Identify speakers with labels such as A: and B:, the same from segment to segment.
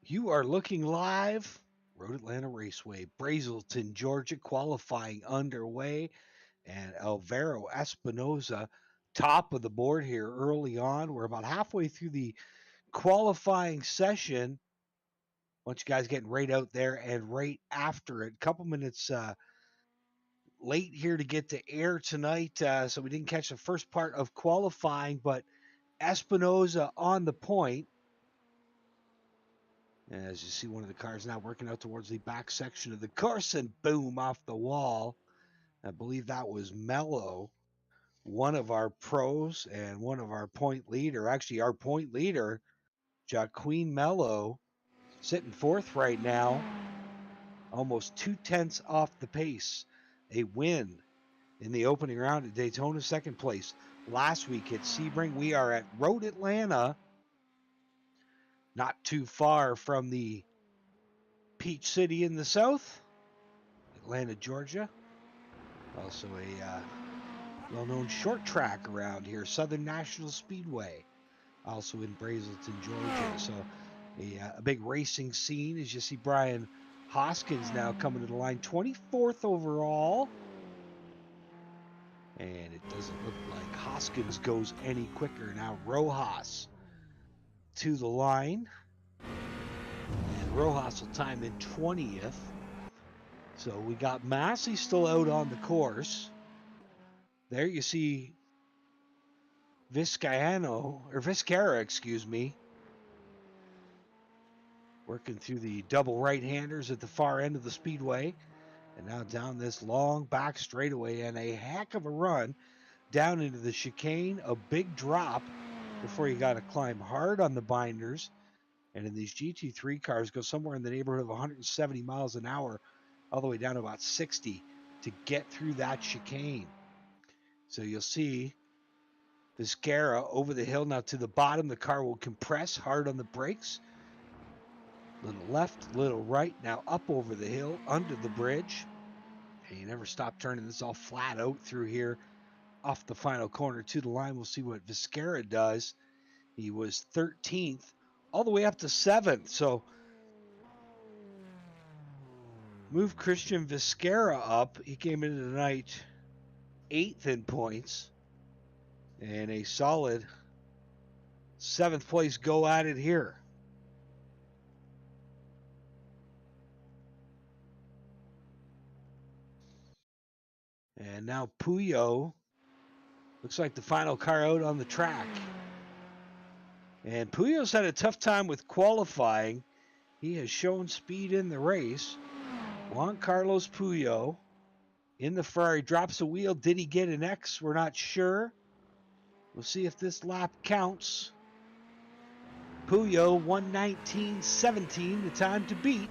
A: You are looking live. Road Atlanta Raceway, Brazelton, Georgia, qualifying underway. And Alvaro Espinoza, top of the board here early on. We're about halfway through the qualifying session. Bunch of guys getting right out there and right after it. A couple minutes late here to get to air tonight, so we didn't catch the first part of qualifying, but Espinoza on the point. As you see, one of the cars now working out towards the back section of the course, and boom, off the wall. I believe that was Mello, one of our pros and one of our point leader. Actually, our point leader, Jaqueen Mello, sitting fourth right now, almost 2/10 off the pace. A win in the opening round at Daytona, second place. Last week at Sebring, we are at Road Atlanta, not too far from the Peach City in the south, Atlanta, Georgia. Also a well-known short track around here, Southern National Speedway, also in Brazelton, Georgia. So a big racing scene. As you see, Brian Hoskins now coming to the line, 24th overall. And it doesn't look like Hoskins goes any quicker. Now Rojas to the line. And Rojas will time in 20th. So we got Massey still out on the course. There you see Vizcara, working through the double right-handers at the far end of the speedway. And now down this long back straightaway, and a heck of a run down into the chicane, a big drop before you got to climb hard on the binders. And in these GT3 cars, go somewhere in the neighborhood of 170 miles an hour, all the way down to about 60 to get through that chicane. So you'll see Vizcara over the hill. Now to the bottom, the car will compress hard on the brakes. Little left, little right. Now up over the hill, under the bridge. And you never stop turning. This all flat out through here. Off the final corner to the line. We'll see what Vizcara does. He was 13th all the way up to 7th. So move Christian Vizcara up. He came into the night 8th in points. And a solid 7th place go at it here. And now Puyo looks like the final car out on the track. And Puyo's had a tough time with qualifying. He has shown speed in the race. Juan Carlos Puyo in the Ferrari drops a wheel. Did he get an X? We're not sure. We'll see if this lap counts. Puyo 1:19.17, the time to beat.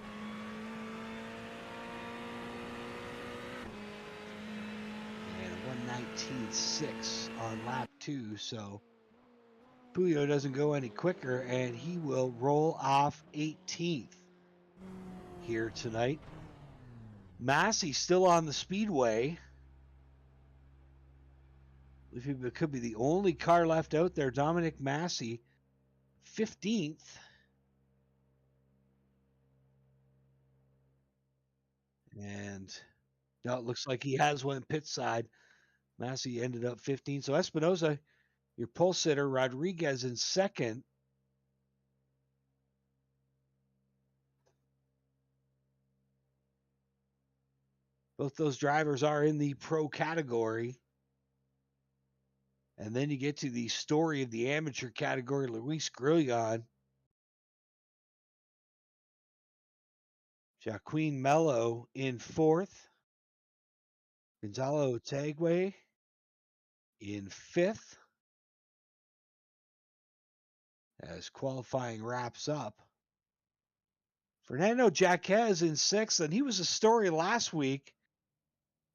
A: And 1:19.6 on lap 2, so Puyo doesn't go any quicker, and he will roll off 18th here tonight. Massey still on the speedway. It could be the only car left out there. Dominic Massey, 15th. And now it looks like he has one pit side. Massey ended up 15th. So Espinoza, your pole sitter, Rodriguez in second. Both those drivers are in the pro category. And then you get to the story of the amateur category, Luis Grillon. Jaqueen Mello in fourth. Gonzalo Taguay in fifth. As qualifying wraps up. Fernando Jaquez in sixth, and he was a story last week.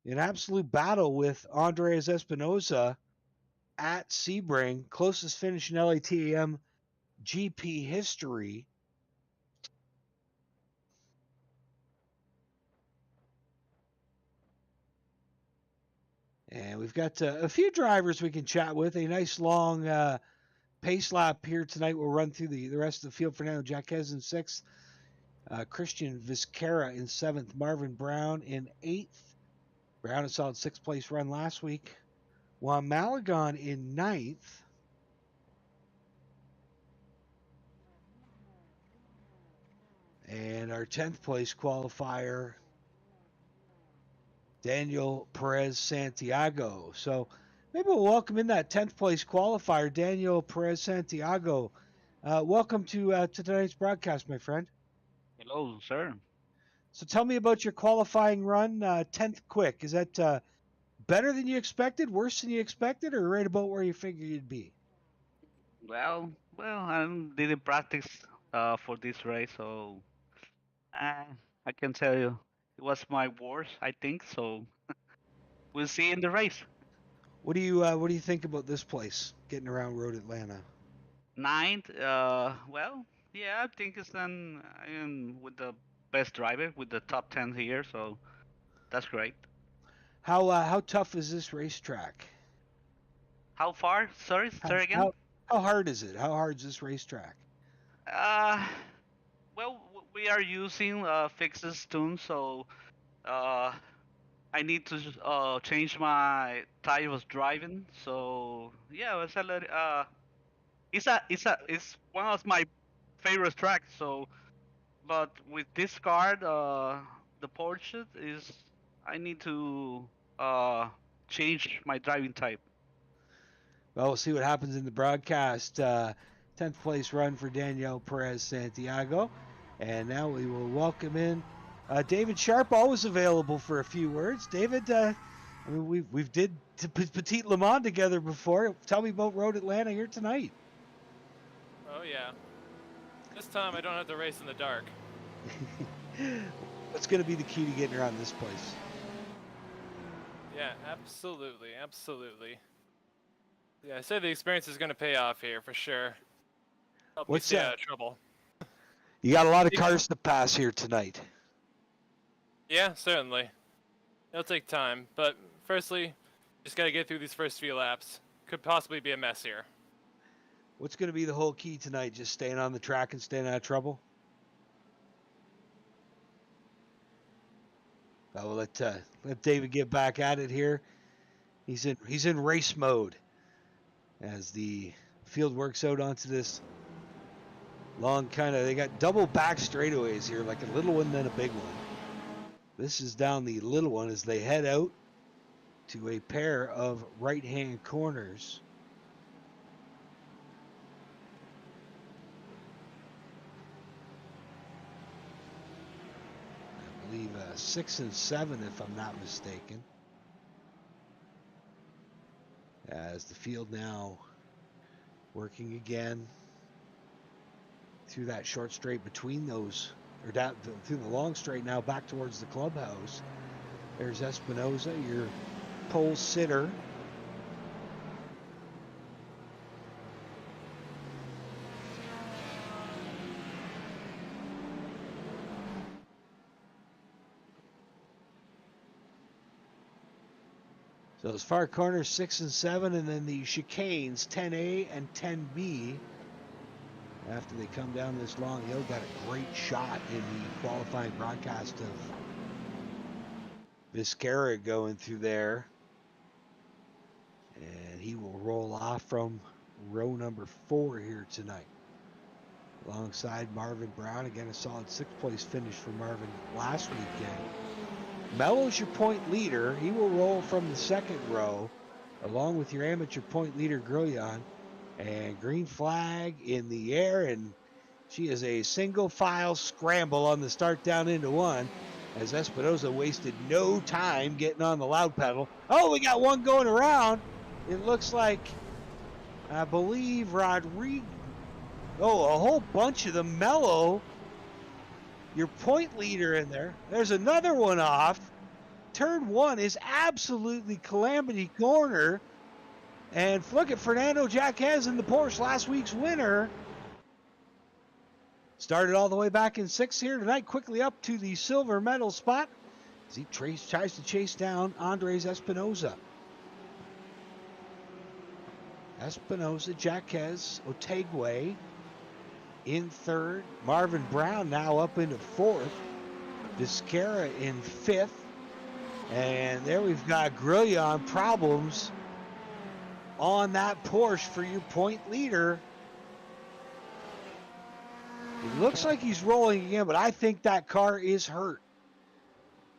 A: An absolute battle with Andres Espinoza at Sebring, closest finish in LATAM GP history. And we've got a few drivers we can chat with. A nice long pace lap here tonight. We'll run through the rest of the field. Fernando Jaquez in sixth. Christian Vizcarra in 7th. Marvin Brown in 8th. Brown a solid 6th place run last week. Juan Malagon in 9th. And our 10th place qualifier, Daniel Perez Santiago. So maybe we'll welcome in that 10th place qualifier, Daniel Perez Santiago. Welcome to tonight's broadcast, my friend.
B: Hello, sir.
A: So tell me about your qualifying run, 10th quick. Is that better than you expected, worse than you expected, or right about where you figured you'd be?
B: Well, I didn't practice for this race, so uh, I can tell you it was my worst, I think. So we'll see in the race.
A: What do you think about this place getting around Road Atlanta?
B: Ninth, well, yeah, I think it's with the best driver with the top 10 here, so that's great.
A: How tough is this racetrack?
B: How far? Sorry,
A: How
B: sorry again.
A: how how hard is it? How hard is this racetrack?
B: Uh, we are using fixes tune, so uh, I need to change my type of driving. So yeah, it's one of my favorite tracks. So, but with this card, the Porsche is I need to uh change my driving type.
A: Well, we'll see what happens in the broadcast. 10th place run for Daniel Perez Santiago. And now we will welcome in David Sharp, always available for a few words. David, I mean, we've did Petit Le Mans together before. Tell me about Road Atlanta here tonight.
C: Oh yeah. This time I don't have to race in the dark.
A: What's going to be the key to getting around this place?
C: Yeah, absolutely. Yeah, I say the experience is going to pay off here for sure. Help me
A: What's
C: stay
A: that?
C: out of trouble.
A: You got a lot of cars to pass here tonight.
C: Yeah, certainly. It'll take time, but firstly, just got to get through these first few laps. Could possibly be a mess here.
A: What's going to be the whole key tonight? Just staying on the track and staying out of trouble? I will let David get back at it here. He's in race mode as the field works out onto this long they got double back straightaways here, like a little one then a big one. This is down the little one as they head out to a pair of right-hand corners. I believe 6 and 7, if I'm not mistaken. As the field now working again through that short straight between those, or down through the long straight now back towards the clubhouse. There's Espinoza, your pole sitter. So those far corners 6 and 7, and then the chicanes 10A and 10B. After they come down this long hill, got a great shot in the qualifying broadcast of Vizcarra going through there. And he will roll off from row number 4 here tonight. Alongside Marvin Brown, again a solid 6th place finish for Marvin last weekend. Mello's your point leader. He will roll from the 2nd row, along with your amateur point leader, Grillion. And green flag in the air, and she is a single file scramble on the start down into 1, as Espinoza wasted no time getting on the loud pedal. Oh, we got one going around. It looks like, I believe, Rodriguez. Oh, a whole bunch of them. Mello, your point leader in there. There's another one off. Turn 1 is absolutely calamity corner. And look at Fernando Jaquez in the Porsche, last week's winner. Started all the way back in 6th here tonight, quickly up to the silver medal spot as he tries to chase down Andres Espinoza. Espinoza, Jaquez, Otegwe. in third. Marvin Brown now up into fourth. Vizquera in fifth. And there we've got Grillon problems on that Porsche for your point leader. It looks like he's rolling again, but I think that car is hurt.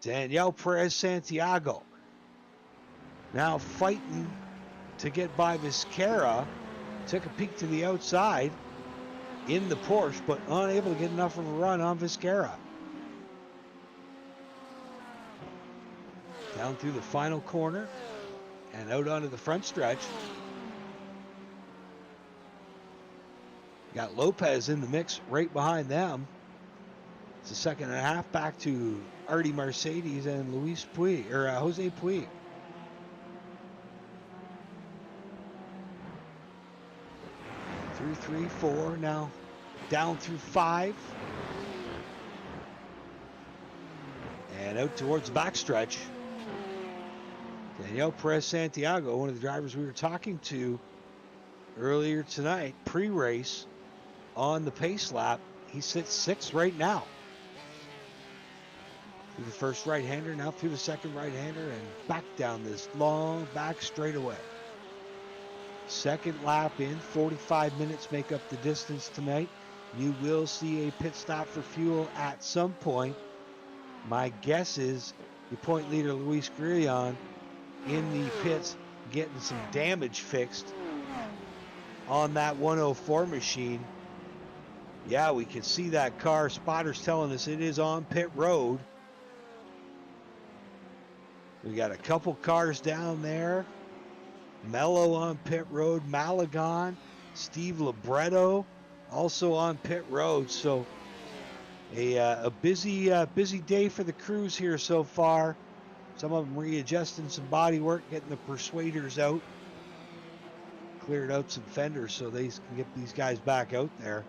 A: Daniel Perez Santiago now fighting to get by Vizquera. Took a peek to the outside in the Porsche, but unable to get enough of a run on Vizquera. Down through the final corner and out onto the front stretch. Got Lopez in the mix right behind them. It's a second and a half back to Artie Mercedes and Jose Puig. Through 3, 4, now down through 5. And out towards the backstretch. Daniel Perez Santiago, one of the drivers we were talking to earlier tonight, pre-race on the pace lap. He sits 6th right now. Through the first right-hander, now through the second right-hander, and back down this long back straightaway. Second lap in, 45 minutes make up the distance tonight. You will see a pit stop for fuel at some point. My guess is the point leader, Luis Grillon, in the pits getting some damage fixed on that 104 machine. Yeah, we can see that car. Spotter's telling us it is on pit road. We got a couple cars down there. Mello on pit road, Malagon, Steve Libretto also on pit road. So a busy day for the crews here so far. Some of them readjusting some body work, getting the persuaders out. Cleared out some fenders so they can get these guys back out there.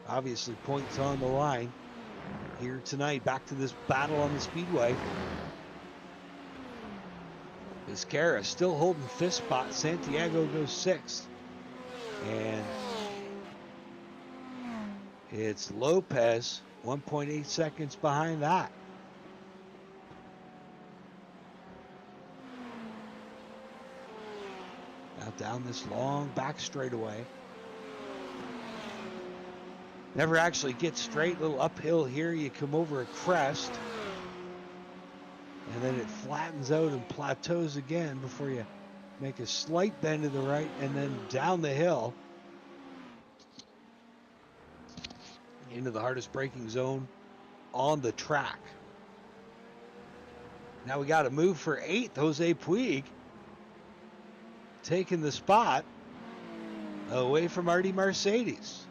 A: Obviously points on the line here tonight. Back to this battle on the speedway. Vizquera still holding 5th spot. Santiago goes 6th. And it's Lopez 1.8 seconds behind that. Now down this long back straightaway. Never actually gets straight. Little uphill here. You come over a crest. And then it flattens out and plateaus again before you make a slight bend to the right and then down the hill into the hardest braking zone on the track. Now we got to move for 8th. Jose Puig taking the spot away from Artie Mercedes.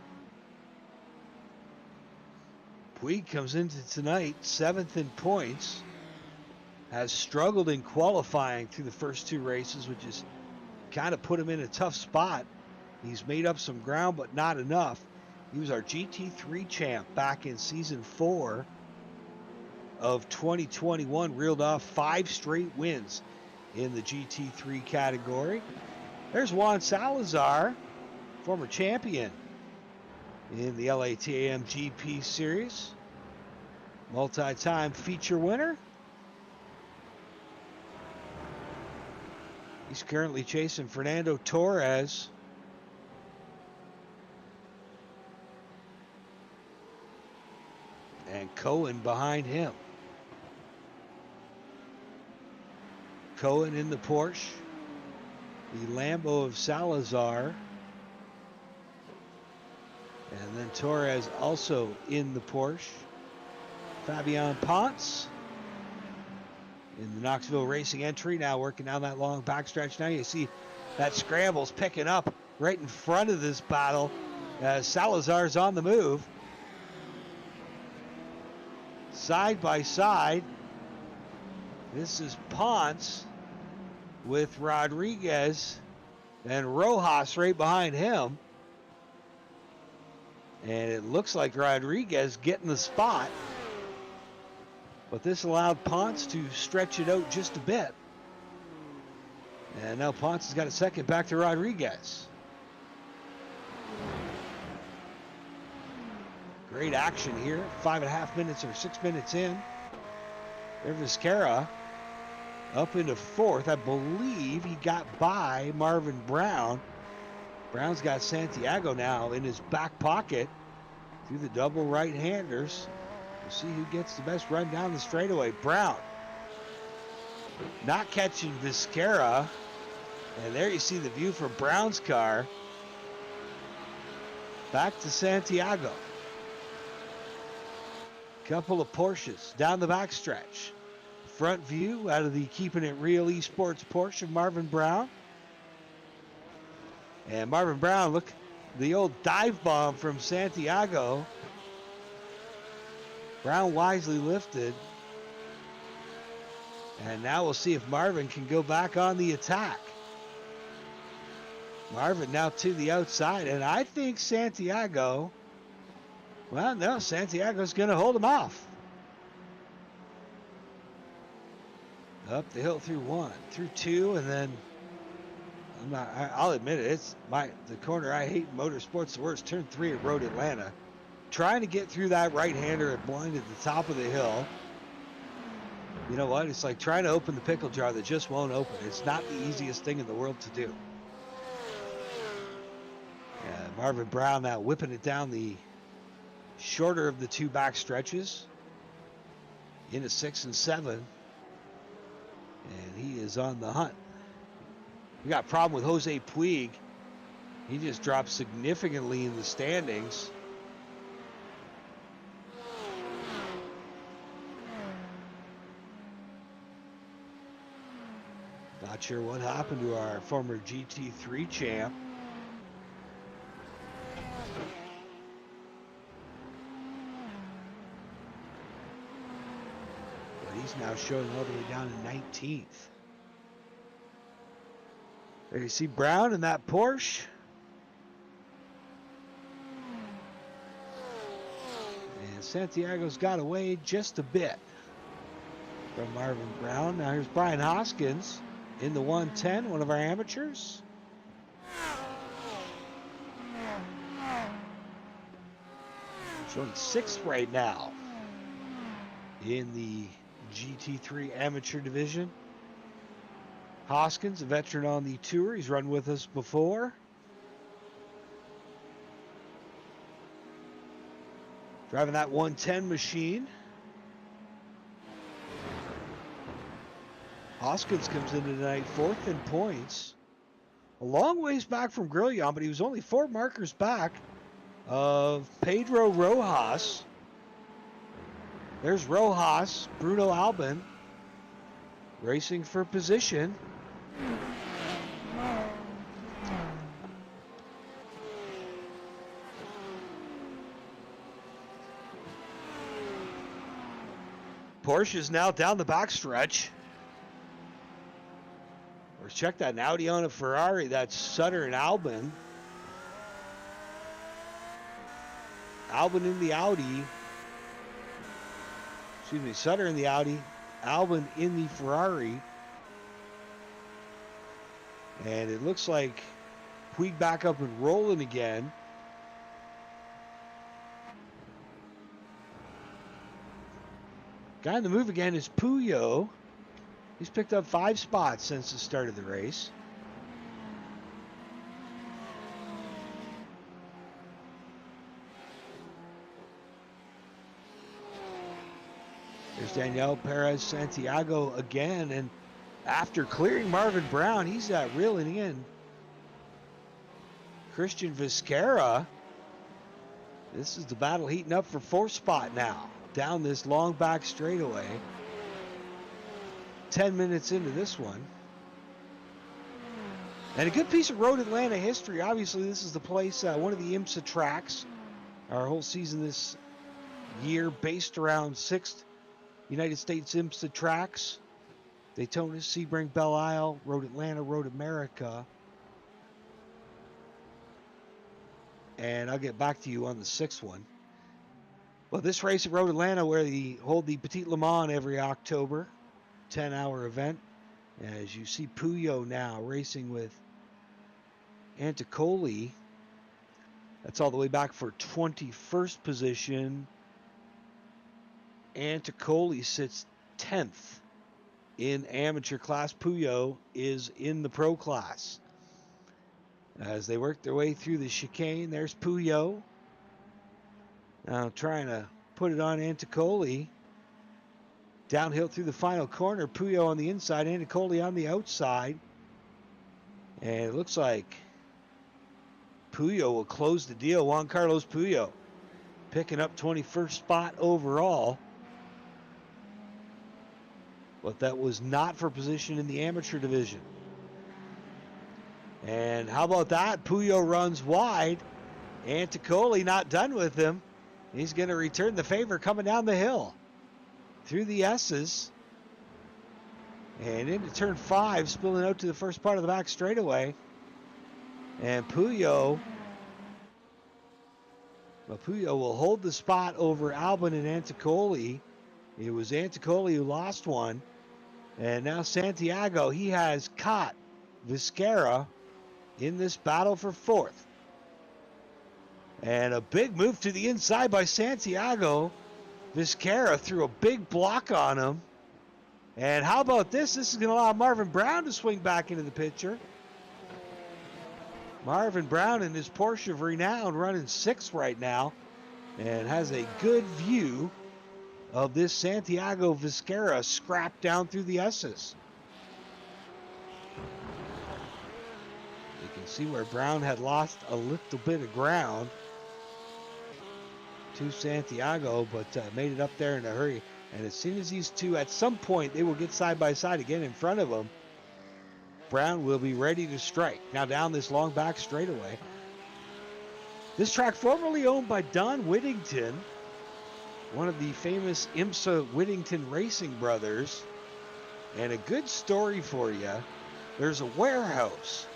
A: Puig comes into tonight 7th in points. Has struggled in qualifying through the first 2 races, which has kind of put him in a tough spot. He's made up some ground, but not enough. He was our GT3 champ back in season 4 of 2021. Reeled off 5 straight wins in the GT3 category. There's Juan Salazar, former champion in the LATAM GP series. Multi-time feature winner. He's currently chasing Fernando Torres. And Cohen behind him. Cohen in the Porsche. The Lambo of Salazar. And then Torres also in the Porsche. Fabian Ponce in the Knoxville Racing entry, now working down that long backstretch. Now you see that scramble's picking up right in front of this battle as Salazar's on the move. Side by side, this is Ponce with Rodriguez and Rojas right behind him. And it looks like Rodriguez getting the spot. But this allowed Ponce to stretch it out just a bit. And now Ponce has got a second back to Rodriguez. Great action here. 5.5 minutes or 6 minutes in. There Vizcarra up into fourth. I believe he got by Marvin Brown. Brown's got Santiago now in his back pocket through the double right-handers. We'll see who gets the best run down the straightaway. Brown not catching Vizcarra. And there you see the view from Brown's car. Back to Santiago. Couple of Porsches down the backstretch. Front view out of the Keeping It Real Esports Porsche of Marvin Brown. And Marvin Brown, look, the old dive bomb from Santiago. Brown wisely lifted. And now we'll see if Marvin can go back on the attack. Marvin now to the outside, and I think Santiago, well, no, Santiago's going to hold him off. Up the hill through one, through two, and then I'll admit it, it's the corner I hate in motorsports the worst, turn 3 at Road Atlanta. Trying to get through that right-hander at blind at the top of the hill. You know what? It's like trying to open the pickle jar that just won't open. It's not the easiest thing in the world to do. Marvin Brown now whipping it down the shorter of the two back stretches into 6 and 7. And he is on the hunt. We got a problem with Jose Puig. He just dropped significantly in the standings. Not sure what happened to our former GT3 champ. But he's now showing all the way down to 19th. There you see Brown in that Porsche. And Santiago's got away just a bit from Marvin Brown. Now here's Brian Hoskins in the 110, one of our amateurs. Showing 6th right now in the GT3 amateur division. Hoskins, a veteran on the tour. He's run with us before. Driving that 110 machine. Hoskins comes into tonight 4th in points. A long ways back from Grillon, but he was only 4 markers back of Pedro Rojas. There's Rojas, Bruno Albin, racing for position. Porsche is now down the backstretch. Let's check that. An Audi on a Ferrari. That's Sutter and Albin. Albin in the Audi. Excuse me, Sutter in the Audi. Albin in the Ferrari. And it looks like Puig back up and rolling again. Guy in the move again is Puyo. He's picked up 5 spots since the start of the race. There's Daniel Perez Santiago again, and after clearing Marvin Brown, he's reeling in Christian Vizcarra. This is the battle heating up for 4th spot now, down this long back straightaway. 10 minutes into this one. And a good piece of Road Atlanta history. Obviously, this is the place, one of the IMSA tracks. Our whole season this year based around 6th United States IMSA tracks. Daytona, Sebring, Belle Isle, Road Atlanta, Road America. And I'll get back to you on the 6th one. Well, this race at Road Atlanta, where they hold the Petit Le Mans every October, 10-hour event. As you see Puyo now racing with Anticoli. That's all the way back for 21st position. Anticoli sits 10th in amateur class. Puyo is in the pro class. As they work their way through the chicane, there's Puyo. Now trying to put it on Anticoli. Downhill through the final corner. Puyo on the inside, Anticoli on the outside. And it looks like Puyo will close the deal. Juan Carlos Puyo picking up 21st spot overall. But that was not for position in the amateur division. And how about that? Puyo runs wide. Anticoli not done with him. He's going to return the favor coming down the hill through the S's and into turn 5, spilling out to the first part of the back straightaway. And Puyo will hold the spot over Albin and Anticoli. It was Anticoli who lost one. And now Santiago, he has caught Vizcarra in this battle for 4th. And a big move to the inside by Santiago. Vizcarra threw a big block on him. And how about this? This is going to allow Marvin Brown to swing back into the picture. Marvin Brown in his Porsche of renown running 6th right now and has a good view of this Santiago Vizcarra scrap down through the S's. You can see where Brown had lost a little bit of ground to Santiago, but made it up there in a hurry. And as soon as these two, at some point, they will get side by side again in front of them, Brown will be ready to strike. Now down this long back straightaway. This track formerly owned by Don Whittington, one of the famous IMSA Whittington racing brothers. And a good story for you. There's a warehouse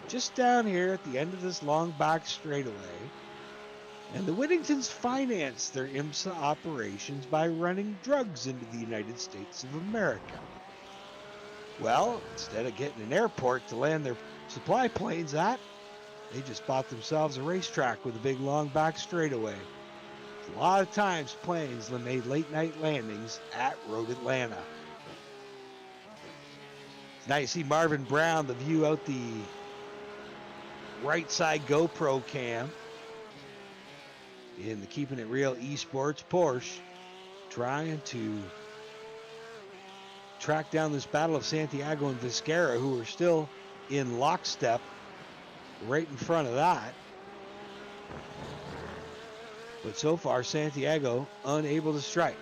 A: just down here at the end of this long back straightaway. And the Whittingtons financed their IMSA operations by running drugs into the United States of America. Well, instead of getting an airport to land their supply planes at, they just bought themselves a racetrack with a big long back straightaway. A lot of times planes made late night landings at Road Atlanta. Now you see Marvin Brown, the view out the right side GoPro cam in the Keeping It Real Esports Porsche, trying to track down this battle of Santiago and Vizcarra, who are still in lockstep right in front of that. But so far, Santiago unable to strike.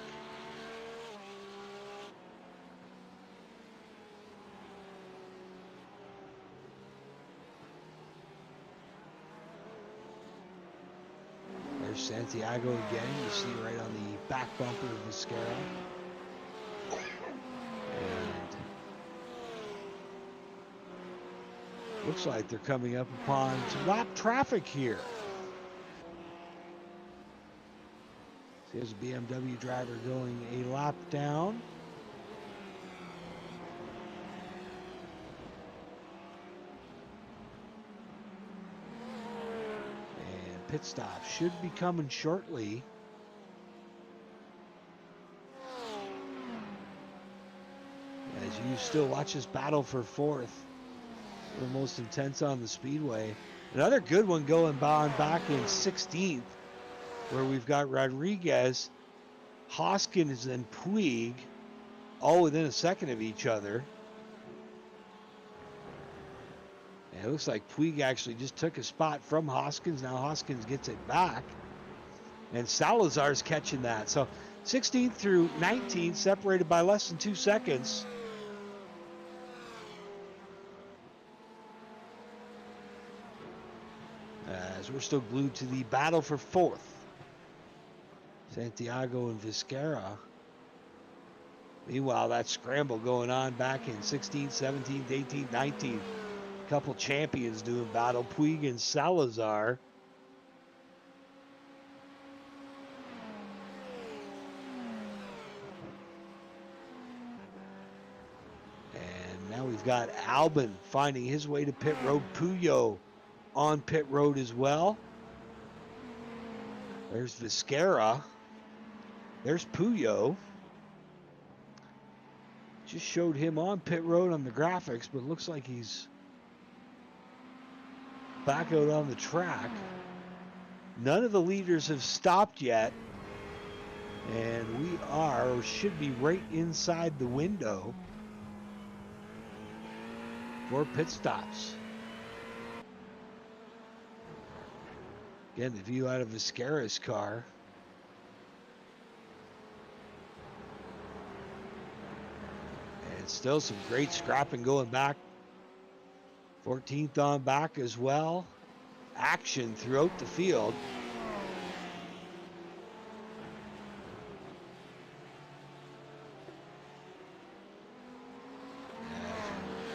A: There's Santiago again. You see right on the back bumper of Vizcarra. And looks like they're coming up upon some lap traffic here. Here's a BMW driver going a lap down. And pit stop should be coming shortly. As you still watch this battle for 4th. The most intense on the speedway. Another good one going on back in 16th. Where we've got Rodriguez, Hoskins, and Puig all within a second of each other. And it looks like Puig actually just took a spot from Hoskins. Now Hoskins gets it back. And Salazar's catching that. So 16th through 19th separated by less than 2 seconds. As we're still glued to the battle for 4th. Santiago and Vizcarra. Meanwhile, that scramble going on back in 16, 17, 18, 19. A couple champions doing battle. Puig and Salazar. And now we've got Albin finding his way to pit road. Puyo on pit road as well. There's Viscara. There's Puyo. Just showed him on pit road on the graphics, but it looks like he's back out on the track. None of the leaders have stopped yet. And we are, or should be, right inside the window for pit stops. Again, the view out of Viscara's car. And still some great scrapping going back. 14th on back as well. Action throughout the field.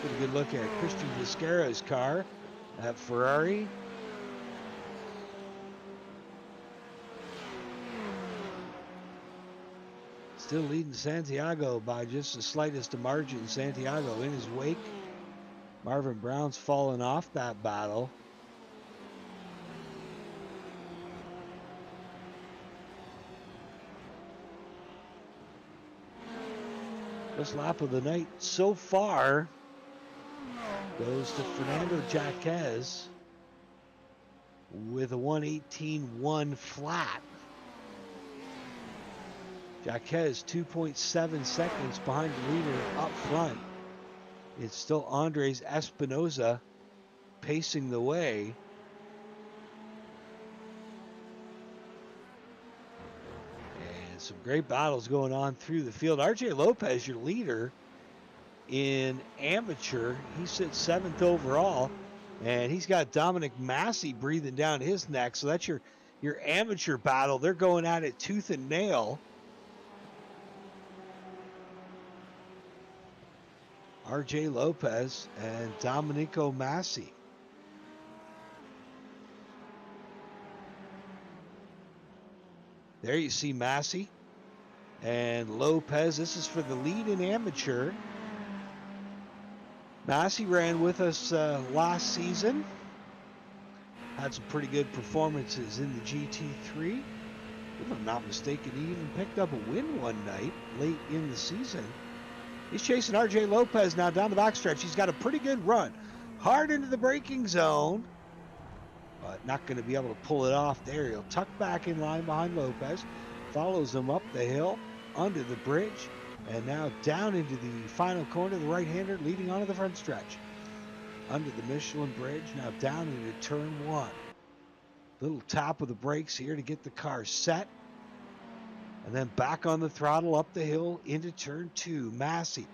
A: Get a good look at Christian Viscara's car at Ferrari. Still leading Santiago by just the slightest of margin. Santiago in his wake. Marvin Brown's fallen off that battle. First lap of the night so far goes to Fernando Jaquez with a 1:18.1 flat. Jaquez 2.7 seconds behind the leader up front. It's still Andres Espinosa pacing the way. And some great battles going on through the field. RJ Lopez, your leader in amateur. He sits 7th overall. And he's got Dominic Massey breathing down his neck. So that's your amateur battle. They're going at it tooth and nail. RJ Lopez and Domenico Massey. There you see Massey and Lopez. This is for the lead in amateur. Massey ran with us last season. Had some pretty good performances in the GT3. If I'm not mistaken, he even picked up a win one night late in the season. He's chasing RJ Lopez now down the backstretch. He's got a pretty good run. Hard into the braking zone, but not going to be able to pull it off there. He'll tuck back in line behind Lopez, follows him up the hill, under the bridge, and now down into the final corner, the right-hander leading onto the front stretch. Under the Michelin bridge, now down into turn 1. Little tap of the brakes here to get the car set. And then back on the throttle up the hill into turn 2. Massey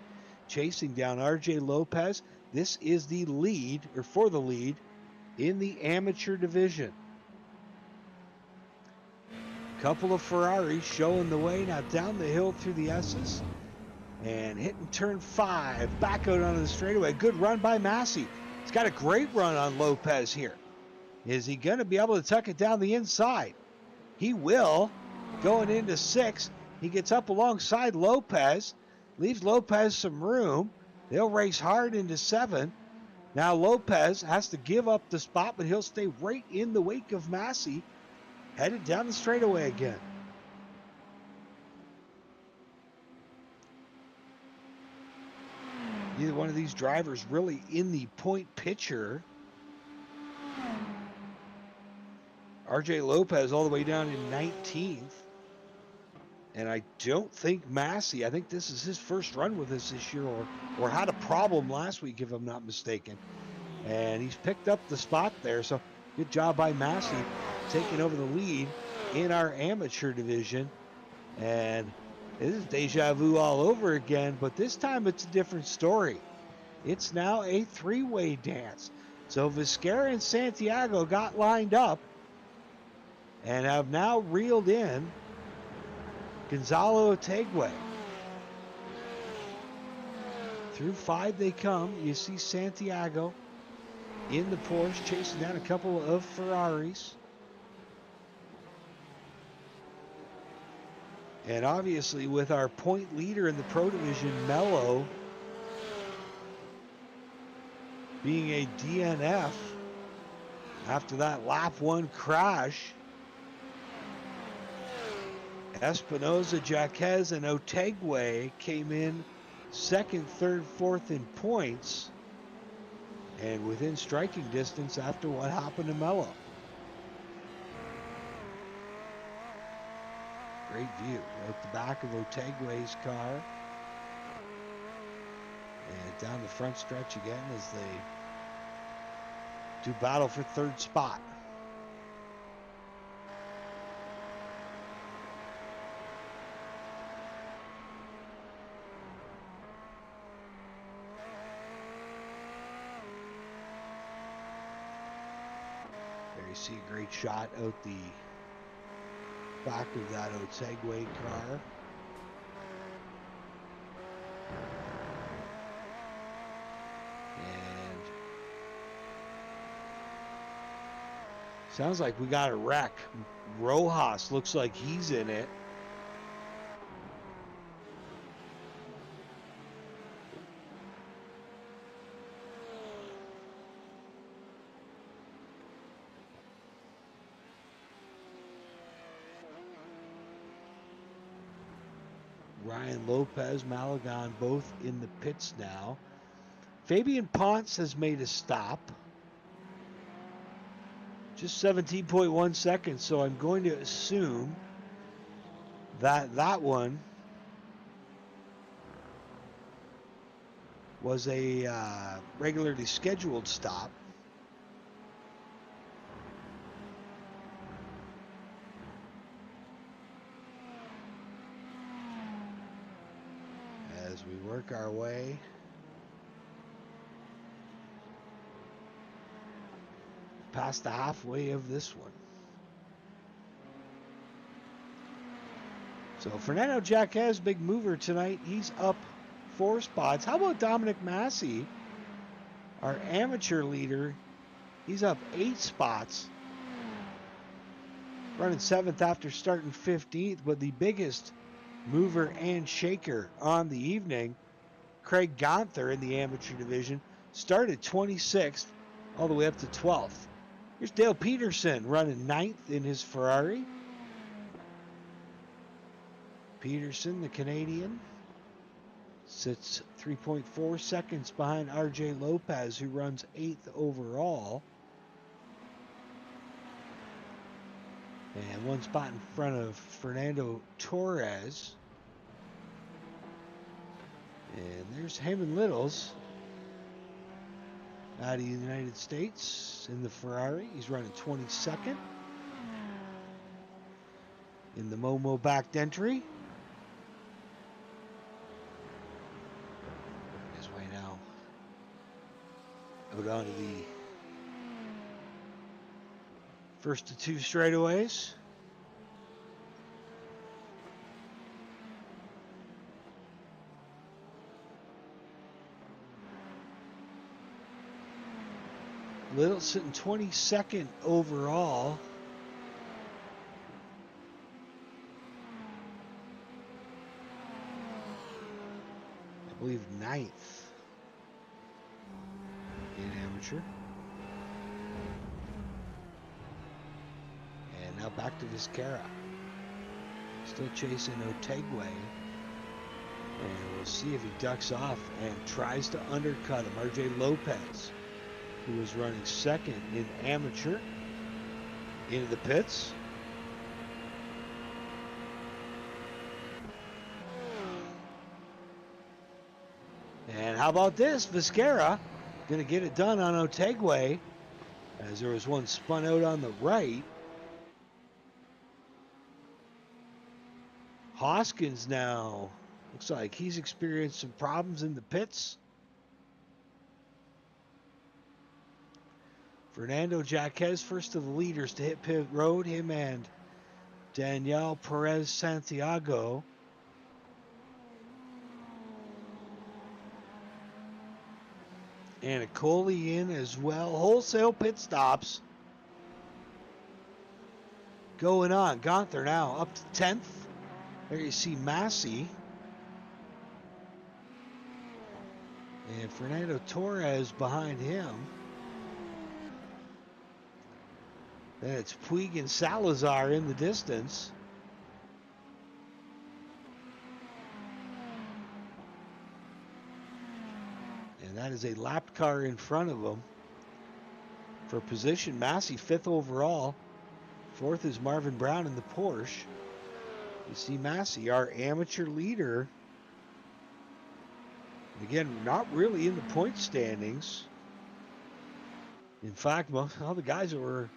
A: chasing down RJ Lopez. This is the lead, or for the lead, in the amateur division. Couple of Ferraris showing the way now down the hill through the S's. And hitting turn 5, back out onto the straightaway. Good run by Massey. He's got a great run on Lopez here. Is he going to be able to tuck it down the inside? He will. Going into 6, he gets up alongside Lopez, leaves Lopez some room. They'll race hard into 7. Now Lopez has to give up the spot, but he'll stay right in the wake of Massey, headed down the straightaway again. Neither one of these drivers really in the point picture. RJ Lopez all the way down in 19th. And I don't think Massey, I think this is his first run with us this year, or had a problem last week, if I'm not mistaken. And he's picked up the spot there. So good job by Massey taking over the lead in our amateur division. And this is deja vu all over again, but this time it's a different story. It's now a 3-way dance. So Viscara and Santiago got lined up and have now reeled in Gonzalo Otegui. Through 5 they come. You see Santiago in the Porsche chasing down a couple of Ferraris. And obviously with our point leader in the Pro Division, Mello, being a DNF after that lap 1 crash, Espinosa, Jaquez, and Otegwe came in second, third, fourth in points and within striking distance after what happened to Mello. Great view out the back of Otegwe's car. And down the front stretch again as they do battle for third spot. There you see a great shot out the back of that Otegwe car. And sounds like we got a wreck. Rojas looks like he's in it. Ryan Lopez, Malagon, both in the pits now. Fabian Ponce has made a stop. Just 17.1 seconds, so I'm going to assume that that one was a regularly scheduled stop. As we work our way past the halfway of this one. So Fernando Jaquez, big mover tonight. He's up 4 spots. How about Dominic Massey, our amateur leader? He's up 8 spots. Running 7th after starting 15th, but the biggest mover and shaker on the evening, Craig Gonther in the amateur division, started 26th all the way up to 12th. Here's Dale Peterson running 9th in his Ferrari. Peterson, the Canadian, sits 3.4 seconds behind RJ Lopez, who runs 8th overall. And 1 spot in front of Fernando Torres. And there's Heyman Littles out of the United States in the Ferrari. He's running 22nd in the Momo backed entry. His way now out onto the first of 2 straightaways. Little sitting 22nd overall. I believe 9th in amateur. And now back to Vizcarra. Still chasing Otegwe. And we'll see if he ducks off and tries to undercut him. RJ Lopez, who was running 2nd in amateur, into the pits. And how about this? Vizcarra going to get it done on Otegwe, as there was one spun out on the right. Hoskins now looks like he's experienced some problems in the pits. Fernando Jaquez, first of the leaders to hit pit road, him and Daniel Perez Santiago. And Coley in as well. Wholesale pit stops going on. Gonther now up to 10th. There you see Massey. And Fernando Torres behind him. Then it's Puig and Salazar in the distance. is a lapped car in front of him. For position, Massey 5th overall. 4th is Marvin Brown in the Porsche. You see Massey, our amateur leader. Again, not really in the point standings. In fact, all the guys that were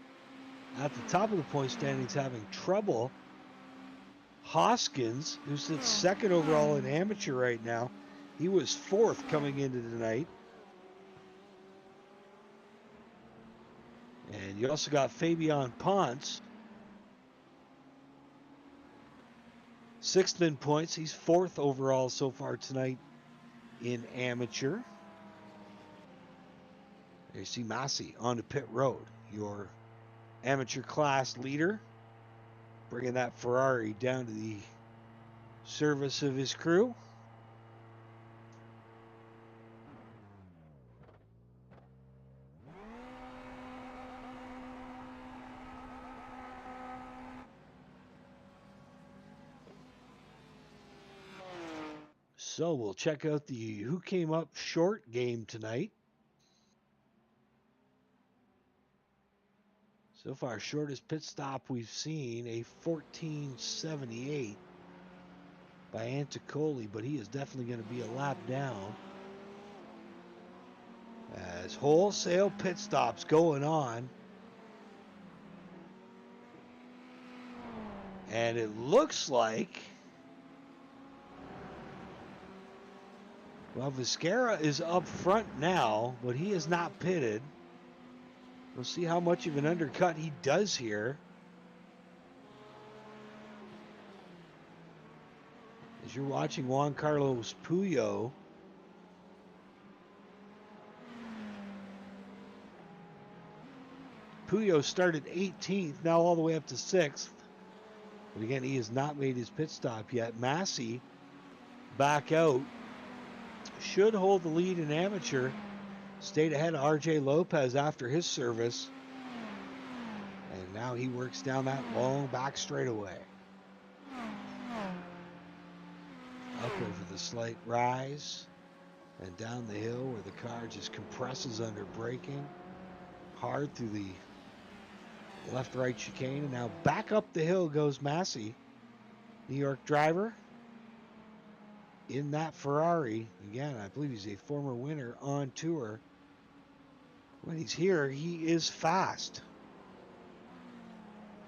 A: at the top of the point standings having trouble. Hoskins, who sits 2nd overall in amateur right now, he was 4th coming into tonight. And you also got Fabian Ponce, 6th in points. He's 4th overall so far tonight in amateur. There you see Massey on the pit road, your amateur class leader, bringing that Ferrari down to the service of his crew. So we'll check out the who came up short game tonight. So far, shortest pit stop we've seen, a 14:78 by Anticoli, but he is definitely going to be a lap down. As wholesale pit stops going on. And it looks like, well, Viscara is up front now, but he is not pitted. We'll see how much of an undercut he does here. As you're watching Juan Carlos Puyo, Puyo started 18th, now all the way up to 6th. But again, he has not made his pit stop yet. Massey back out. Should hold the lead in amateur. Stayed ahead of RJ Lopez after his service. And now he works down that long back straightaway. Up over the slight rise. And down the hill where the car just compresses under braking. Hard through the left-right chicane, and now back up the hill goes Massey, New York driver, in that Ferrari. Again, I believe he's a former winner on tour. When he's here, he is fast.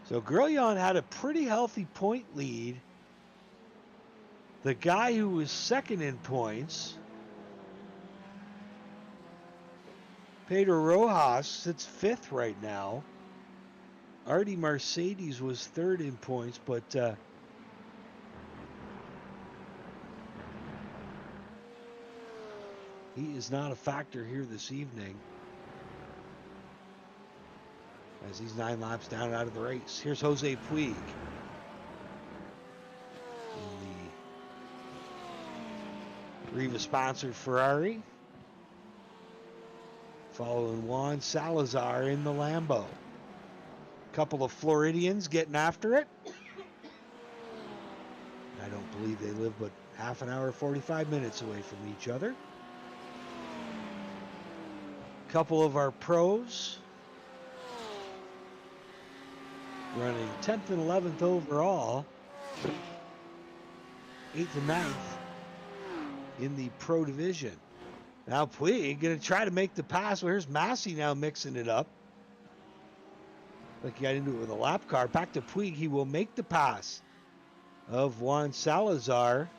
A: So Grillon had a pretty healthy point lead. The guy who was 2nd in points, Pedro Rojas, sits 5th right now. Artie Mercedes was 3rd in points, but he is not a factor here this evening, as he's 9 laps down out of the race. Here's Jose Puig in the Riva-sponsored Ferrari, following Juan Salazar in the Lambo. Couple of Floridians getting after it. I don't believe they live but half an hour, 45 minutes away from each other. Couple of our pros running 10th and 11th overall, 8th and 9th in the pro division. Now Puig going to try to make the pass. Well, here's Massey now mixing it up. Like he got into it with a lap car. Back to Puig. He will make the pass of Juan Salazar.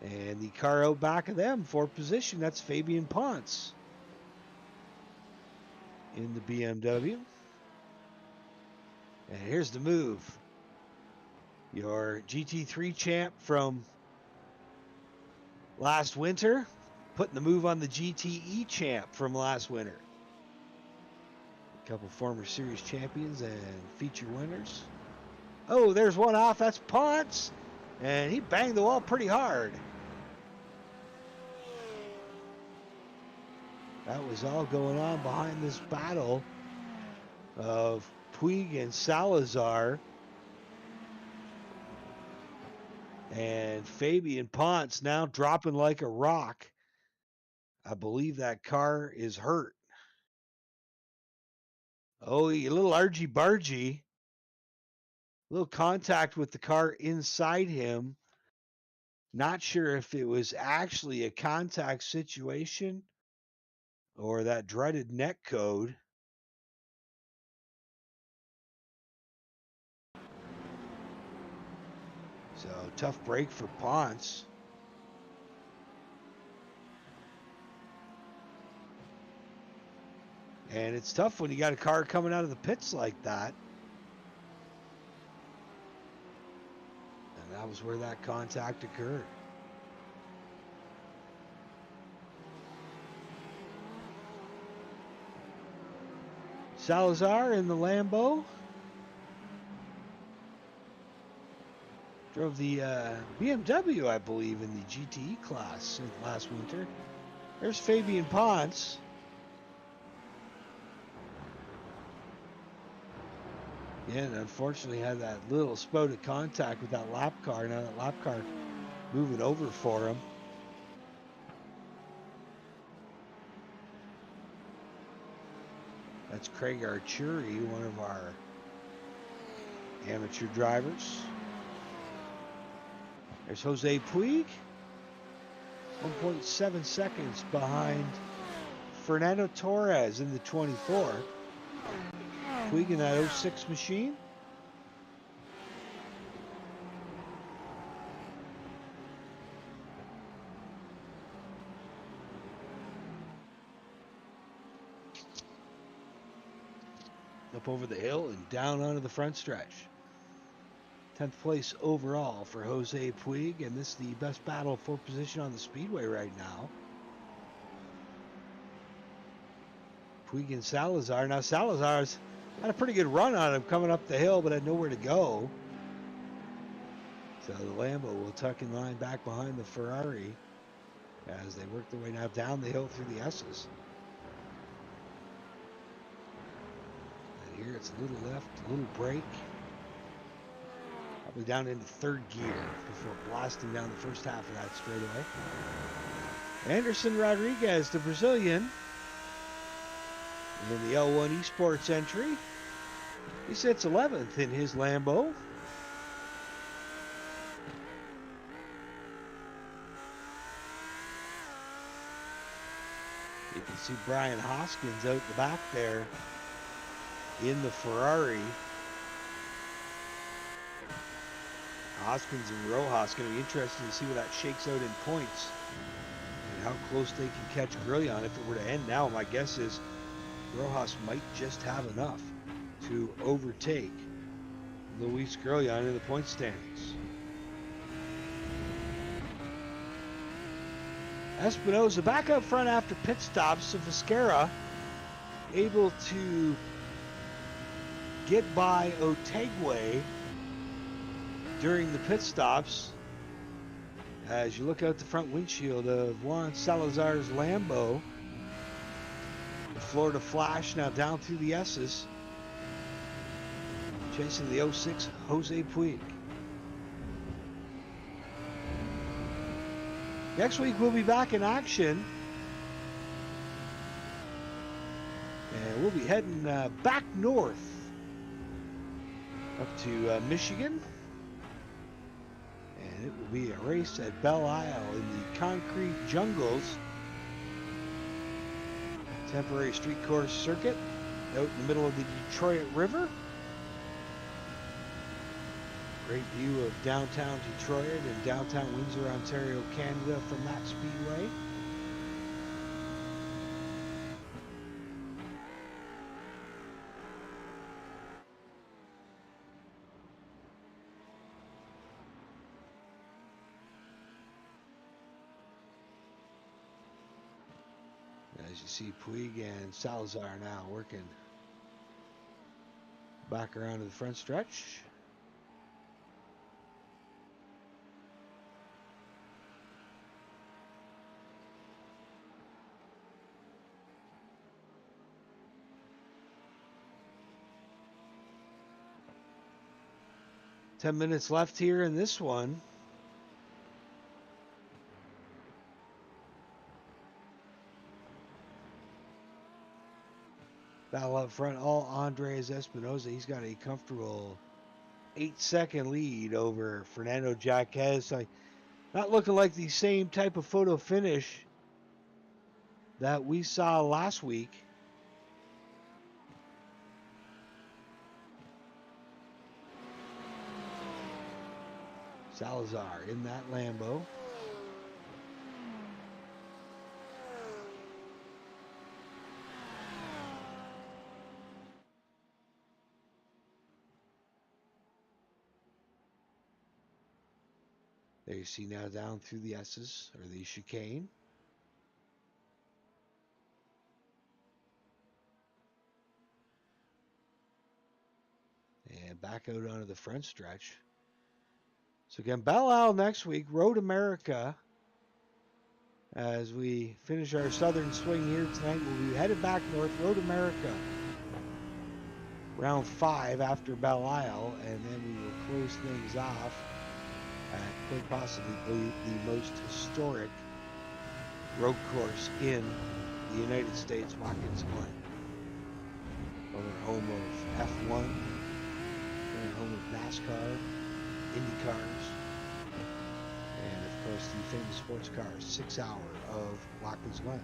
A: And the car out back of them for position. That's Fabian Ponce in the BMW. And here's the move. Your GT3 champ from last winter, putting the move on the GTE champ from last winter. A couple former series champions and feature winners. Oh, there's one off. That's Ponce. And he banged the wall pretty hard. That was all going on behind this battle of Puig and Salazar. And Fabian Ponce now dropping like a rock I believe that car is hurt. Oh, a little argy-bargy. A little contact with the car inside him. Not sure if it was actually a contact situation or that dreaded neck code. So tough break for Ponce. And it's tough when you got a car coming out of the pits like that. And that was where that contact occurred. Salazar in the Lambo. Drove the BMW, I believe, in the GTE class last winter. There's Fabian Ponce. Yeah, and unfortunately had that little spout of contact with that lap car. Now that lap car moving over for him. That's Craig Archuri, one of our amateur drivers. There's Jose Puig, 1.7 seconds behind Fernando Torres in the 24. Puig in that 06 machine. Up over the hill and down onto the front stretch. 10th place overall for Jose Puig, and this is the best battle for position on the speedway right now. Puig and Salazar. Now Salazar's had a pretty good run on him coming up the hill, but had nowhere to go. So the Lambo will tuck in line back behind the Ferrari as they work their way now down the hill through the S's. And here it's a little left, a little break. Probably down into third gear before blasting down the first half of that straightaway. Anderson Rodriguez, the Brazilian, in the L1 Esports entry. He sits 11th in his Lambo. You can see Brian Hoskins out the back there in the Ferrari. Hoskins and Rojas going to be interesting to see where that shakes out in points and how close they can catch Grillion. If it were to end now, my guess is Rojas might just have enough to overtake Luis Grillion in the point standings. Espinosa back up front after pit stops. So Viscara able to get by Otegwe during the pit stops. As you look out the front windshield of Juan Salazar's Lambo, the Florida Flash now down through the S's, chasing the 06 Jose Puig. Next week we'll be back in action, and we'll be heading back north up to Michigan. And it will be a race at Belle Isle in the concrete jungles. Temporary street course circuit out in the middle of the Detroit River. Great view of downtown Detroit and downtown Windsor, Ontario, Canada from that speedway. As you see, Puig and Salazar now working back around to the front stretch. Ten minutes left here in this one. Battle up front, all Andres Espinosa. He's got a comfortable 8-second lead over Fernando Jaquez. So not looking like the same type of photo finish that we saw last week. Salazar in that Lambo. There you see now down through the S's, or the chicane. And back out onto the front stretch. So again, Belle Isle next week, Road America. As we finish our southern swing here tonight, we'll be headed back north, Road America. Round 5 after Belle Isle, and then we will close things off at quite possibly the most historic road course in the United States, Watkins Glen. Former home of F1, former home of NASCAR, Indy cars, and of course the famous sports car 6 Hour of Watkins Glen.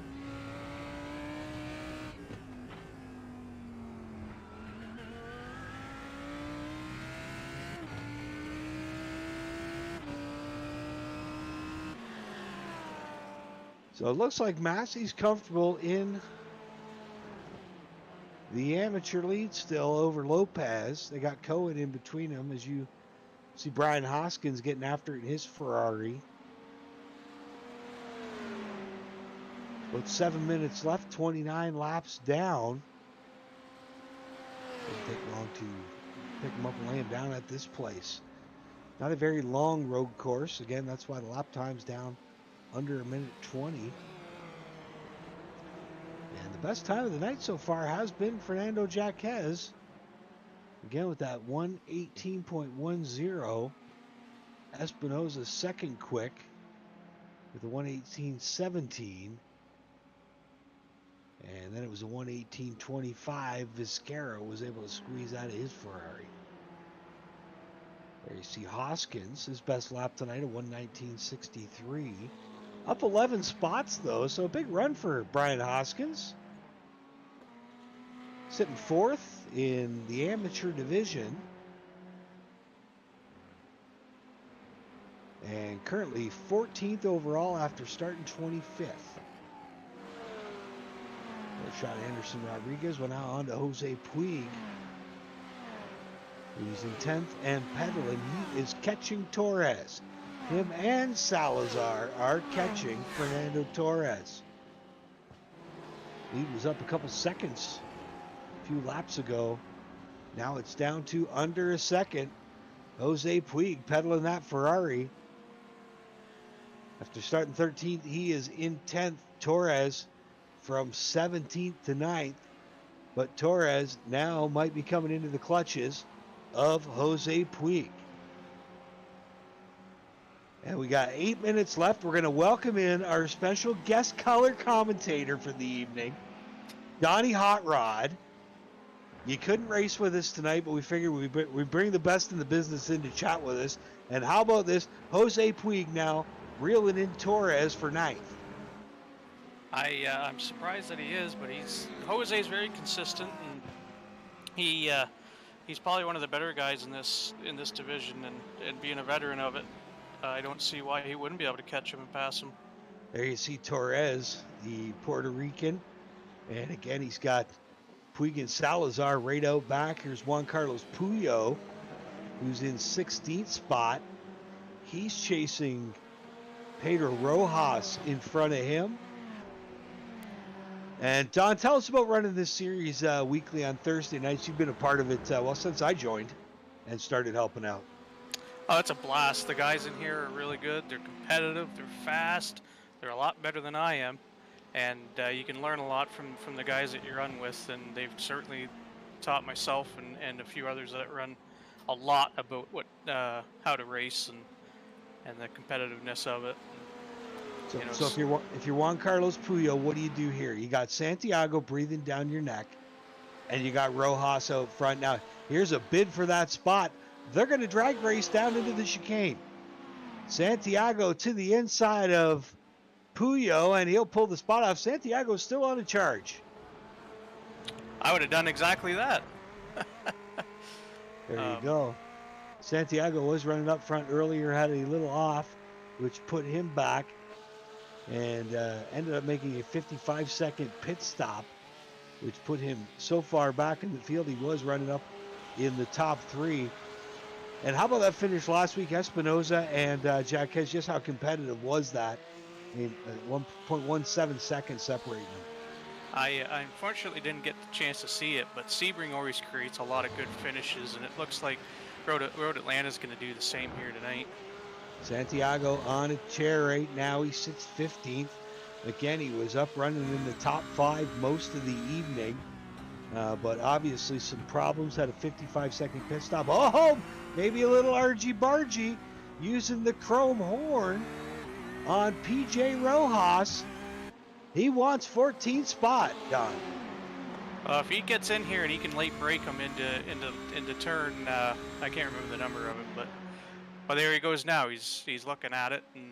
A: So it looks like Massey's comfortable in the amateur lead still over Lopez. They got Cohen in between them, as you see Brian Hoskins getting after it in his Ferrari. About 7 minutes left, 29 laps down. Doesn't take long to pick him up and lay him down at this place. Not a very long road course. Again, that's why the lap time's down under a minute 20. And the best time of the night so far has been Fernando Jaquez. Again with that 1:18.10. Espinosa second quick with a 1:18.17. And then it was a 1:18.25. Vizquera was able to squeeze out of his Ferrari. There you see Hoskins, his best lap tonight at 1:19.63. Up 11 spots, though, so a big run for Brian Hoskins. Sitting 4th in the amateur division. And currently 14th overall after starting 25th. Shot Anderson Rodriguez went out on to Jose Puig. He's in 10th and pedaling. He is catching Torres. Him and Salazar are catching Fernando Torres. Lead was up a couple seconds a few laps ago. Now it's down to under a second. Jose Puig pedaling that Ferrari. After starting 13th, he is in 10th. Torres from 17th to 9th. But Torres now might be coming into the clutches of Jose Puig. And we got 8 minutes left. We're going to welcome in our special guest color commentator for the evening, Donnie Hot Rod. You couldn't race with us tonight, but we figured we bring the best in the business in to chat with us. And how about this? Jose Puig now reeling in Torres for 9th.
D: I'm surprised that he is, but Jose's very consistent, and he's probably one of the better guys in this division, and being a veteran of it, I don't see why he wouldn't be able to catch him and pass him.
A: There you see Torres, the Puerto Rican, and again he's got Puig and Salazar right out back. Here's Juan Carlos Puyo, who's in 16th spot. He's chasing Pedro Rojas in front of him. And Don, tell us about running this series weekly on Thursday nights. You've been a part of it, since I joined and started helping out.
D: Oh, it's a blast. The guys in here are really good. They're competitive. They're fast. They're a lot better than I am. And you can learn a lot from the guys that you run with. And they've certainly taught myself and a few others that run a lot about how to race and the competitiveness of it.
A: So if you're Juan Carlos Puyo, what do you do here? You got Santiago breathing down your neck. And you got Rojas out front. Now, here's a bid for that spot. They're going to drag race down into the chicane. Santiago to the inside of Puyo, and he'll pull the spot off. Santiago's still on a charge.
D: I would have done exactly that.
A: There you go. Santiago was running up front earlier, had a little off, which put him back, and ended up making a 55-second pit stop, which put him so far back in the field. He was running up in the top 3. And how about that finish last week? Espinoza and Jaquez, just how competitive was that? I mean, 1.17 seconds separating them.
D: I unfortunately didn't get the chance to see it, but Sebring always creates a lot of good finishes, and it looks like Road Atlanta's going to do the same here tonight.
A: Santiago on a chair right now. He sits 15th. Again, he was up running in the top 5 most of the evening, but obviously some problems. Had a 55-second pit stop. Oh, maybe a little argy-bargy using the chrome horn on PJ Rojas. He wants 14th spot, Don.
D: If he gets in here and he can late break him into turn, I can't remember the number of it, but there he goes now. He's looking at it, and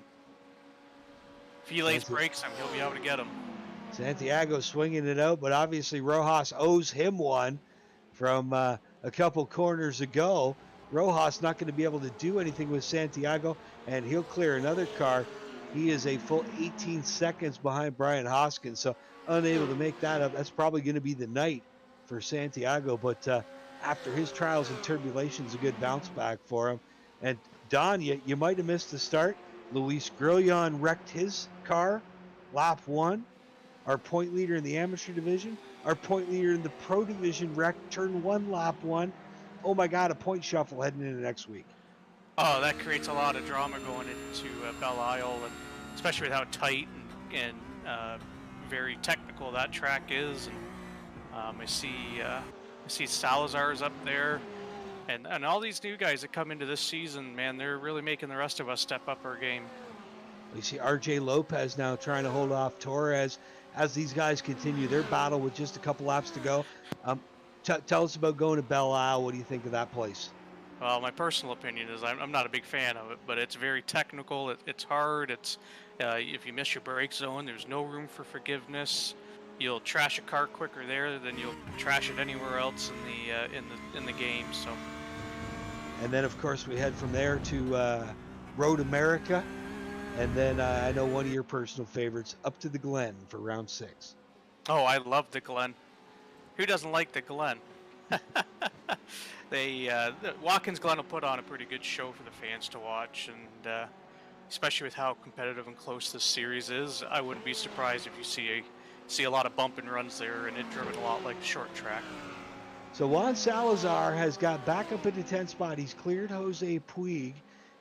D: if he late breaks him, he'll be able to get him.
A: Santiago swinging it out, but obviously Rojas owes him one from a couple corners ago. Rojas not going to be able to do anything with Santiago, and he'll clear another car. He is a full 18 seconds behind Brian Hoskins, so unable to make that up. That's probably going to be the night for Santiago, but after his trials and tribulations, a good bounce back for him. And Don, you might have missed the start. Luis Grillon wrecked his car, lap 1. Our point leader in the amateur division. Our point leader in the pro division wrecked turn 1, lap 1. Oh my God, a point shuffle heading into next week.
D: Oh, that creates a lot of drama going into Belle Isle, and especially with how tight and very technical that track is. And I see Salazar's up there, and all these new guys that come into this season, man, they're really making the rest of us step up our game.
A: We see RJ Lopez now trying to hold off Torres as these guys continue their battle with just a couple laps to go. Tell us about going to Belle Isle. What do you think of that place?
D: Well, my personal opinion is I'm not a big fan of it, but it's very technical. It's hard. It's if you miss your brake zone, there's no room for forgiveness. You'll trash a car quicker there than you'll trash it anywhere else in the game. So.
A: And then of course we head from there to Road America, and then I know one of your personal favorites, up to the Glen for round 6.
D: Oh, I love the Glen. Who doesn't like the Glen? Watkins Glen will put on a pretty good show for the fans to watch, and especially with how competitive and close this series is, I wouldn't be surprised if you see a lot of bump and runs there, and it driven a lot like the short track.
A: So Juan Salazar has got back up into 10th spot. He's cleared Jose Puig.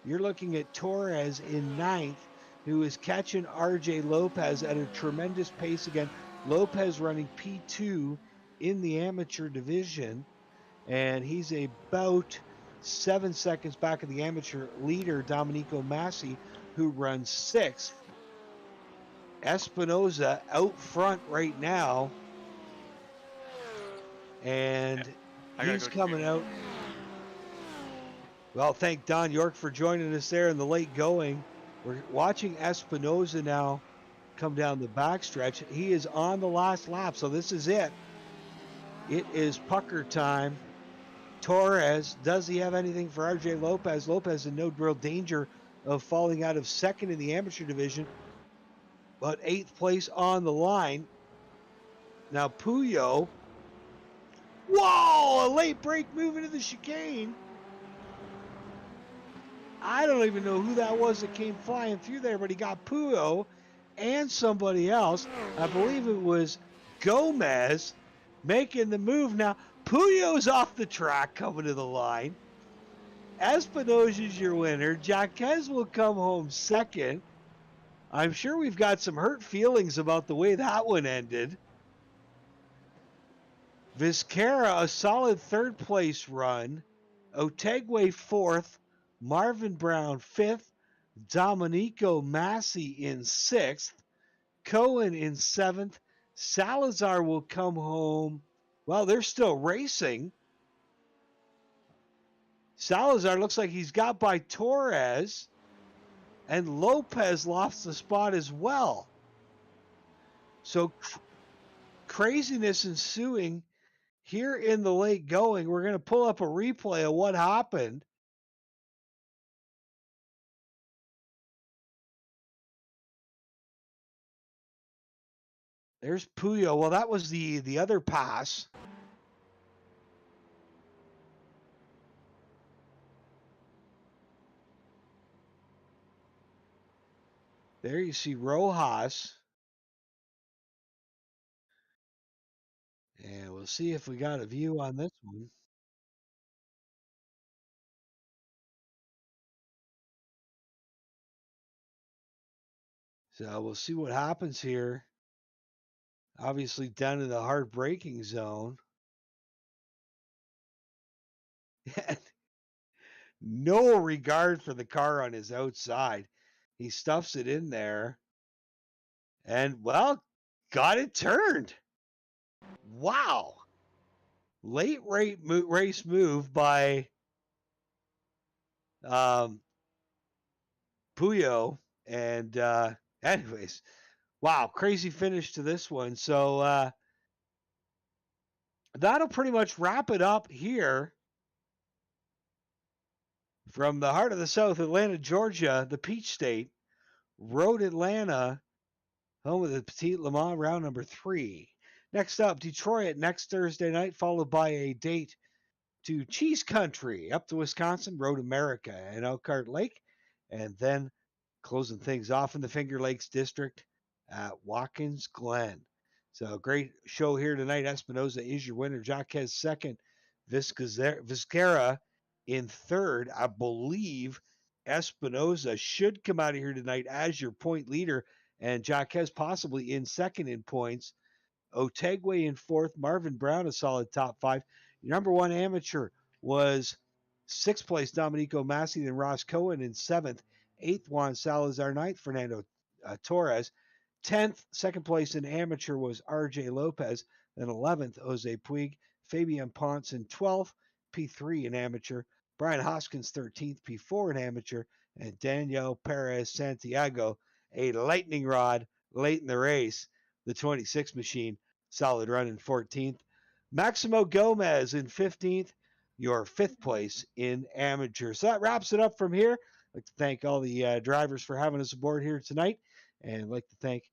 A: You're looking at Torres in 9th, who is catching RJ Lopez at a tremendous pace again. Lopez running P2 in the amateur division, and he's about 7 seconds back of the amateur leader, Domenico Massi, who runs 6th. Espinoza out front right now, and he's coming out. Well, thank Don York for joining us there in the late going. We're watching Espinoza now come down the backstretch. He is on the last lap, so this is it. It is pucker time. Torres, does he have anything for RJ Lopez? Lopez in no real danger of falling out of second in the amateur division, but 8th place on the line. Now Puyo, whoa, a late break move into the chicane. I don't even know who that was that came flying through there, but he got Puyo and somebody else. I believe it was Gomez making the move. Now Puyo's off the track coming to the line. Espinosa's your winner. Jaquez will come home second. I'm sure we've got some hurt feelings about the way that one ended. Vizcarra, a solid 3rd place run. Otegwe 4th. Marvin Brown 5th. Domenico Massi in 6th. Cohen in 7th. Salazar will come home Well, they're still racing. Salazar looks like he's got by Torres, and Lopez lost the spot as well. So craziness ensuing here in the late going. We're going to pull up a replay of what happened. There's Puyo. Well, that was the other pass. There you see Rojas. And we'll see if we got a view on this one. So we'll see what happens here. Obviously down in the hard braking zone. No regard for the car on his outside. He stuffs it in there. And, well, got it turned. Wow. Late race move by Puyo. And anyways, wow, crazy finish to this one. So that'll pretty much wrap it up here from the heart of the South, Atlanta, Georgia, the Peach State, Road Atlanta, home of the Petit Le Mans round number 3. Next up, Detroit next Thursday night, followed by a date to Cheese Country, up to Wisconsin, Road America, and Elkhart Lake, and then closing things off in the Finger Lakes District at Watkins Glen. So great show here tonight. Espinoza is your winner. Jaquez second. Vizquera in third. I believe Espinoza should come out of here tonight as your point leader, and Jaquez possibly in second in points. Otegwe in fourth. Marvin Brown, a solid top 5. Your number 1 amateur was 6th place Dominico Massey, then Ross Cohen in 7th. 8th, Juan Salazar. 9th, Fernando Torres. 10th, second place in amateur was RJ Lopez. Then 11th, Jose Puig. Fabian Ponce in 12th, P3 in amateur. Brian Hoskins 13th, P4 in amateur. And Daniel Perez Santiago, a lightning rod late in the race. The 26 machine, solid run in 14th. Maximo Gomez in 15th, your 5th place in amateur. So that wraps it up from here. I'd like to thank all the drivers for having us aboard here tonight. And I'd like to thank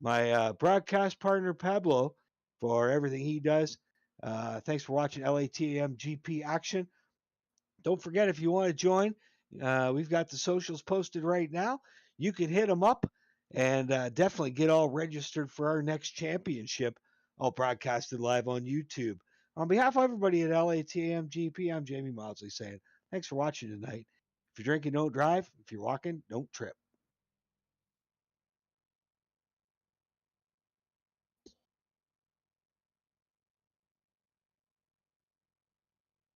A: my broadcast partner, Pablo, for everything he does. Thanks for watching LATM GP action. Don't forget, if you want to join, we've got the socials posted right now. You can hit them up and definitely get all registered for our next championship, all broadcasted live on YouTube. On behalf of everybody at LATM GP, I'm Jamie Maudsley saying thanks for watching tonight. If you're drinking, don't drive. If you're walking, don't trip.